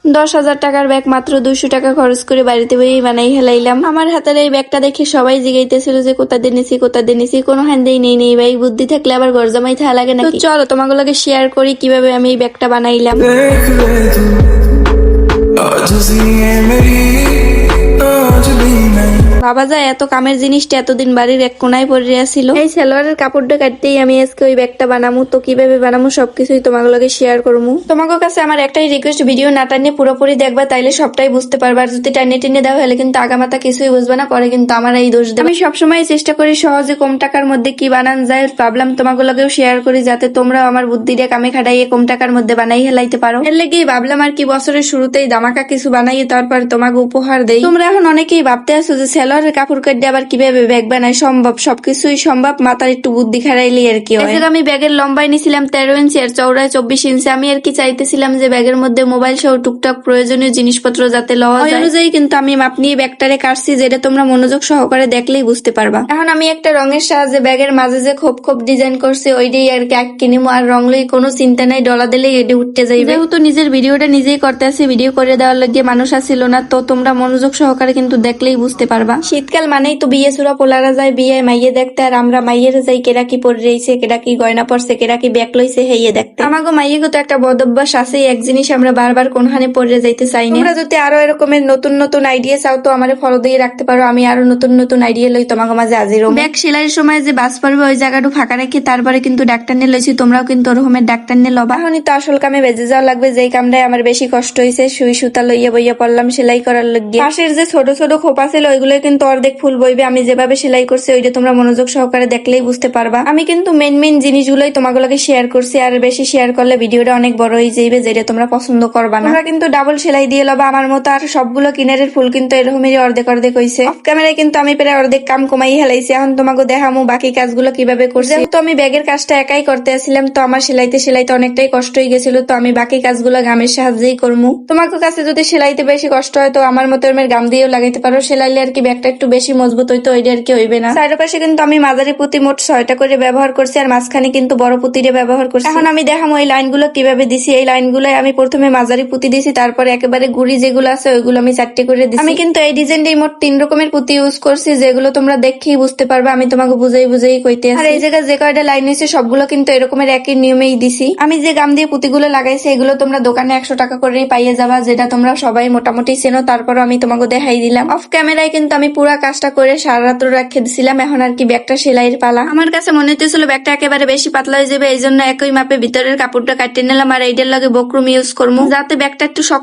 10,000 টাকার ব্যাগ মাত্র 200 টাকা খরচ করে বাড়িতে বই বানাই হেলাইলাম। আমার হাতের এই ব্যাগটা দেখে সবাই জিগাইতেছিল যে কোথা দিয়ে নিছি কোনো হান্দেই নেই ভাই, বুদ্ধি থাকলে আবার ঘর জামাই থাকা লাগে নাকি। তো চলো তোমাগুলোকে শেয়ার করি কিভাবে আমি এই ব্যাগটা বানাইলাম। देख ले तू आज सी है मेरी आज भी नहीं। বাবা যায় এত কামের জিনিসটা এতদিন বাড়ির এক কোনায় পড়ে আসছিল। এই সালোয়ারের কাপড়টা কাটতেই আমি আজকে ওই ব্যাগটা বানামু। তো কিভাবে বানামু সবকিছুই তোমাগুলোকে শেয়ার করবো। তোমাদের কাছে আমার একটাই রিকোয়েস্ট, ভিডিও না টানিয়ে পুরোপুরি দেখবা, তাইলে সবটাই বুঝতে পারবা। আর যদি টানিয়ে দেওয়া হলে কিন্তু আগামাতা কিছুই বুঝবে না, পরে কিন্তু আমার এই দোষ দেবে। আমি সবসময় চেষ্টা করি সহজে কম টাকার মধ্যে কি বানান যায়, ভাবলাম তোমাগুলোকেও শেয়ার করি যাতে তোমরাও আমার বুদ্ধিটা কামে খাটাইয়ে কম টাকার মধ্যে বানাই হেলাইতে পারো। এর লেগেই ভাবলাম আর কি বছরের শুরুতেই দামাকা কিছু বানাইয়ে তারপর তোমাকে উপহার দেই। তোমরা এখন অনেকেই ভাবতে আছো যে সালোয়ারের কাপড় কাটে আবার কিভাবে ব্যাগ বানায়। সম্ভব, সবকিছুই সম্ভব, মাথার একটু বুদ্ধি খাটাইলে আর কি হয়। আমি ব্যাগের লম্বায় নিছিলাম 13 ইঞ্চি আর চৌড়ায় 24 ইঞ্চি। আমি আর কি চাইতেছিলাম যে ব্যাগের মধ্যে মোবাইল সহ টুকটাক প্রয়োজনীয় জিনিসপত্র যাতে লওয়া যায়, অনুযায়ী কিন্তু আমি মাপ নিয়ে ব্যাগটারে কাটছি, যেটা তোমরা মনোযোগ সহকারে দেখলেই বুঝতে পারবা। এখন আমি একটা রঙের সাহায্যে ব্যাগের মাঝে যে খোপ খোপ ডিজাইন করছি ওইটাই আর কি কিনিমো। আর রং লই কোনো চিন্তা নাই, ডলা দিলেই এটি উঠতে যাইবে। যেহেতু নিজের ভিডিওটা নিজেই করতে আসি, ভিডিও করে দেওয়ার লাগে মানুষ আসছিল না, তো তোমরা মনোযোগ সহকারে কিন্তু দেখলেই বুঝতে পারবা। শীতকাল মানেই তো বিয়ে সুরা পোলারা যায় বিয়ে মাইয়ে দেখতে, আর আমরা মাইয়ের যাই কেরা কি পরে রয়েছে, কেরা কি গয়না পরছে, কেরা কি ব্যাগ লইছে হেয়ে দেখতে। আমাগো মাইয়েগো তো একটা বদ অভ্যাস আছে, এক জিনিস আমরা বারবার কোনখানে পরে যাইতে চাই না। তোমরা যদি আরো এরকমের নতুন নতুন আইডিয়া চাও তো আমারে ফলো দিয়ে রাখতে পারো, আমি আরো নতুন নতুন আইডিয়া লই তোমাকে মাঝে হাজির হবো। ব্যাগ সেলাইয়ের সময় যে বাস পড়বে ওই জায়গাটা ফাঁকা রেখে তারপরে কিন্তু ডাক্তার নিয়ে লইছি, তোমরাও কিন্তু ওরকমের ডাক্তার নিয়ে লবা। এখনই তো আসল কামে বেজে যাওয়া লাগবে, যেই কামটাই আমার বেশি কষ্ট হয়েছে। সুই সুতা লইয়া বইয়া পড়লাম সেলাই করার লাগিয়ে। পাশের যে ছোট ছোট খোপা ছিল ওইগুলো কিন্তু অর্ধেক ফুল বইবে। আমি যেভাবে সেলাই করছি ওইটা তোমরা মনোযোগ সহকারে দেখলেই বুঝতে পারবা। আমি কিন্তু মেন জিনিসগুলোই তোমাগুলোকে শেয়ার করছি, আর বেশি শেয়ার করলে ভিডিওটা অনেক বড় হয়ে যাবে, যেটা তোমরা পছন্দ করবা না। তোমরা কিন্তু ডাবল সেলাই দিয়ে লবা আমার মতো। আর সবগুলো কিনারের ফুল কিন্তু এরকমেরই অর্ধেক অর্ধেক হয়েছে। অফ ক্যামেরায় কিন্তু আমি প্রায় অর্ধেক কাম কমাই হেলাইছি। এখন তোমাকে দেখামু বাকি কাজগুলো কিভাবে করছি। যেহেতু আমি ব্যাগের কাজটা একাই করতে আসছিলাম, তো আমার সেলাইতে অনেকটাই কষ্ট হয়ে গেছিল, তো আমি বাকি কাজগুলো গামের সাহায্যেই করবো। তোমার কাছে যদি সেলাইতে বেশি কষ্ট হয় তো আমার মতো এর গাম দিয়েও লাগাইতে পারো। সেলাইলে আর কি ব্যাগটা একটু বেশি মজবুত হইতো, ওইটা আর কি হইবে না। চারপাশে কিন্তু আমি মাঝারি পুঁতি মোট 6টা করে ব্যবহার করছি, আর মাঝখানে কিন্তু বড় পুঁতিরে ব্যবহার করছি। এখন আমি দেখামো এই লাইনগুলো কিভাবে দিছি। এই লাইনগুলো আমি প্রথমে মাঝারি পুঁতি দিছি, তারপরে একেবারে গুড়ি যেগুলো আছে ওইগুলো আমি 4টে করে দিছি। আমি কিন্তু এই ডিজাইনটাই মোট 3 রকমের পুঁতি ইউজ করছি, যেগুলো তোমরা দেখেই বুঝতে পারবে। আমি তোমাকে বুঝাই কইতে আছি। আর এই জায়গায় যে কয়টা লাইন হয়েছে সবগুলো কিন্তু এরকমের একই নিয়মেই দিছি। আমি যে গাম দিয়ে পুঁতিগুলো লাগাইছি এগুলো তোমরা দোকানে 100 টাকা করেই পাইয়ে যাবা, যেটা তোমরা সবাই মোটামুটি চেনো। তারপর আমি তোমাকে দেখাই দিলাম। অফ ক্যামেরায় কিন্তু আমি পুরা কাজটা করে সারা রাত রেখে দিছিলাম। এখন আর কি ব্যাগটা সেলাইয়ের পালা। আমার কাছে মনে হইতেছিল ব্যাগটা একেবারে বেশি পাতলা হয়ে যাবে, এই জন্য একই মাপে ভিতরের কাপড়টা কাটিয়ে নিলাম। আর এইটার লগে বক্রম ইউজ করবো, যাতে ব্যাগটা একটু শক্ত